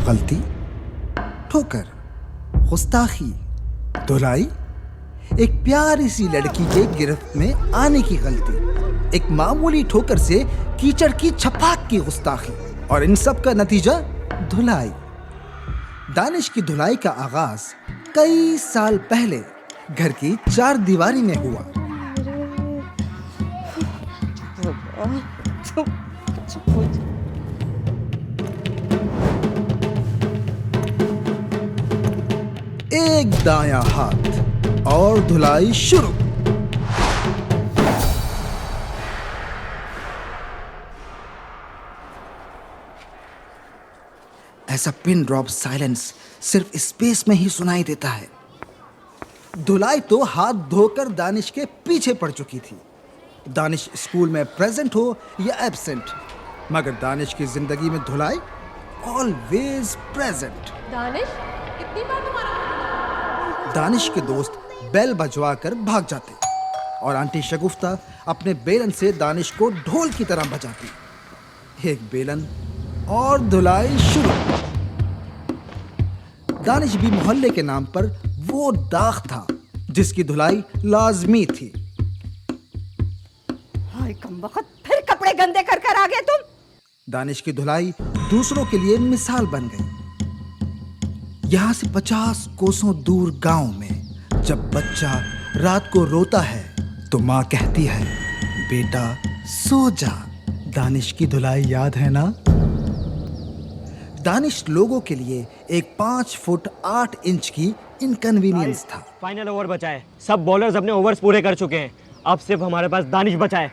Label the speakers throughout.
Speaker 1: गलती, ठोकर, गुस्ताखी, धुलाई, एक प्यारी सी लड़की के गिरफ्त में आने की गलती, एक मामूली ठोकर से कीचड़ की छपाक की गुस्ताखी, और इन सब का नतीजा धुलाई। दानिश की धुलाई का आगाज कई साल पहले घर की चार दीवारी में हुआ। एक दायां हाथ और धुलाई शुरू। ऐसा पिन ड्रॉप साइलेंस सिर्फ स्पेस में ही सुनाई देता है। धुलाई तो हाथ धोकर दानिश के पीछे पड़ चुकी थी। दानिश स्कूल में प्रेजेंट हो या एब्सेंट, मगर दानिश की जिंदगी में धुलाई ऑलवेज प्रेजेंट।
Speaker 2: दानिश, कितनी बार तुम्हारा?
Speaker 1: दानिश के दोस्त बेल बजवा कर भाग जाते और आंटी शगुफ्ता अपने बेलन से दानिश को ढोल की तरह बजाती। एक बेलन और धुलाई शुरू। दानिश भी मोहल्ले के नाम पर वो दाग था जिसकी धुलाई लाजमी थी।
Speaker 3: हाय कमबख्त, फिर कपड़े गंदे कर कर आ गए तुम।
Speaker 1: दानिश की धुलाई दूसरों के लिए मिसाल बन गई। यहां से 50 कोसों दूर गांव में जब बच्चा रात को रोता है तो माँ कहती है, बेटा सो जा। दानिश की धुलाई याद है ना? दानिश लोगों के लिए एक 5 फुट 8 इंच की इनकन्वीनियंस था।
Speaker 4: फाइनल ओवर बचा है, सब बॉलर्स अपने ओवर्स पूरे कर चुके हैं, अब सिर्फ हमारे पास दानिश बचा है।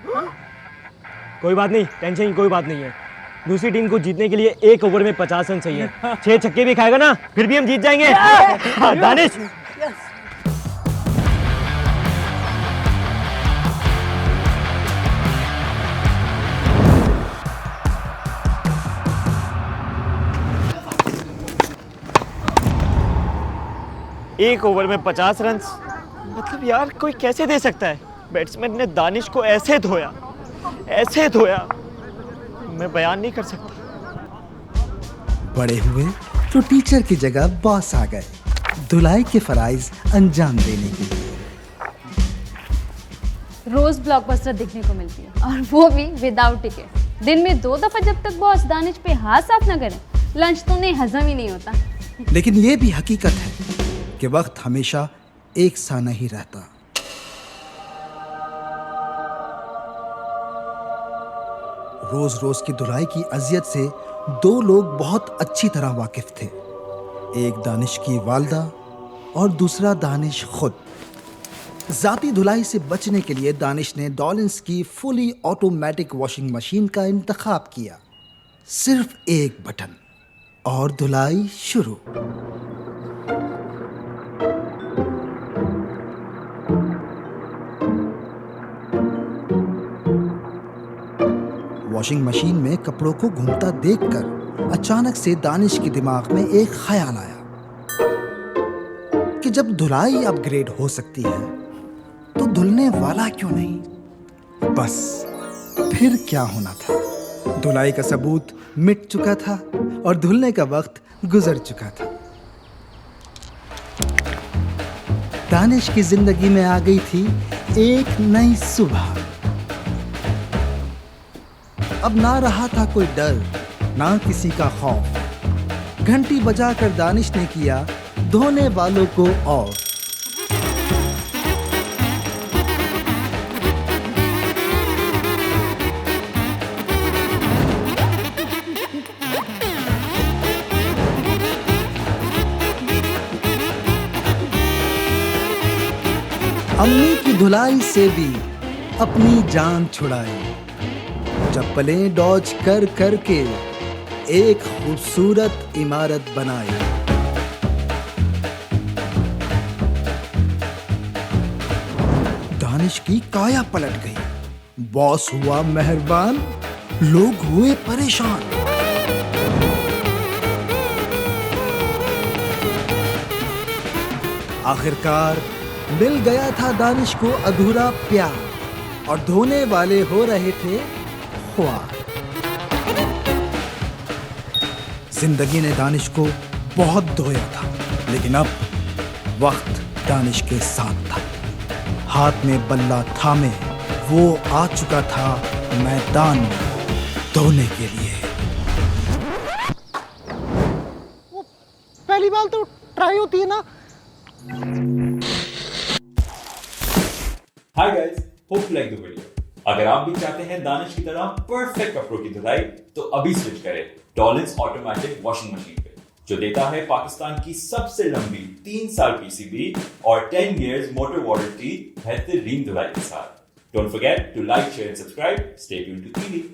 Speaker 4: कोई बात नहीं, टेंशन की कोई बात नहीं है। दूसरी टीम को जीतने के लिए एक ओवर में 50 रन चाहिए। 6 छक्के भी खाएगा ना, फिर भी हम जीत जाएंगे। दानिश, एक ओवर में 50 रन, मतलब यार कोई कैसे दे सकता है? बैट्समैन ने दानिश को ऐसे धोया, मैं बयान नहीं कर सकता।
Speaker 1: बड़े हुए तो टीचर की जगह बॉस आ गए, धुलाई के फराइज अंजाम देने के लिए।
Speaker 2: रोज ब्लॉकबस्टर देखने को मिलती है, और वो भी विदाउट टिकट। दिन में 2 दफा जब तक बॉस दानिश पे हाथ साफ न करें, लंच तो उन्हें हजम ही नहीं होता।
Speaker 1: लेकिन ये भी हकीकत है कि वक्त हमेशा एक सा नहीं रहता। रोज रोज की धुलाई की अजियत से 2 लोग बहुत अच्छी तरह वाकिफ थे। एक दानिश की वालदा और दूसरा दानिश खुद। जाती धुलाई से बचने के लिए दानिश ने डॉलिंस की फुली ऑटोमेटिक वॉशिंग मशीन का इंतखाब किया। सिर्फ एक बटन और धुलाई शुरू। वॉशिंग मशीन में कपड़ों को घूमता देखकर अचानक से दानिश के दिमाग में एक ख्याल आया कि जब धुलाई अपग्रेड हो सकती है तो धुलने वाला क्यों नहीं? बस फिर क्या होना था? धुलाई का सबूत मिट चुका था और धुलने का वक्त गुजर चुका था। दानिश की जिंदगी में आ गई थी एक नई सुबह। अब ना रहा था कोई डर, ना किसी का खौफ। घंटी बजाकर दानिश ने किया धोने वालों को और। अम्मी की धुलाई से भी अपनी जान छुड़ाई। चप्पलें डॉज कर करके एक खूबसूरत इमारत बनाई। दानिश की काया पलट गई। बॉस हुआ मेहरबान, लोग हुए परेशान। आखिरकार मिल गया था दानिश को अधूरा प्यार, और धोने वाले हो रहे थे ख्वार। जिंदगी ने दानिश को बहुत धोया था, लेकिन अब वक्त दानिश के साथ था। हाथ में बल्ला थामे वो आ चुका था मैदान में धोने के लिए।
Speaker 5: पहली बार तो ट्राई होती है ना।
Speaker 6: Hi guys, hope you like the video. अगर आप भी चाहते हैं दानिश की तरह परफेक्ट कपड़ों की धुलाई, तो अभी स्विच करें डॉलिंस ऑटोमेटिक वॉशिंग मशीन पे, जो देता है पाकिस्तान की सबसे लंबी 3 साल पीसीबी और 10 years मोटर वारंटी बेहतरीन धुलाई के साथ। Don't forget to like, share and subscribe. Stay tuned to TV.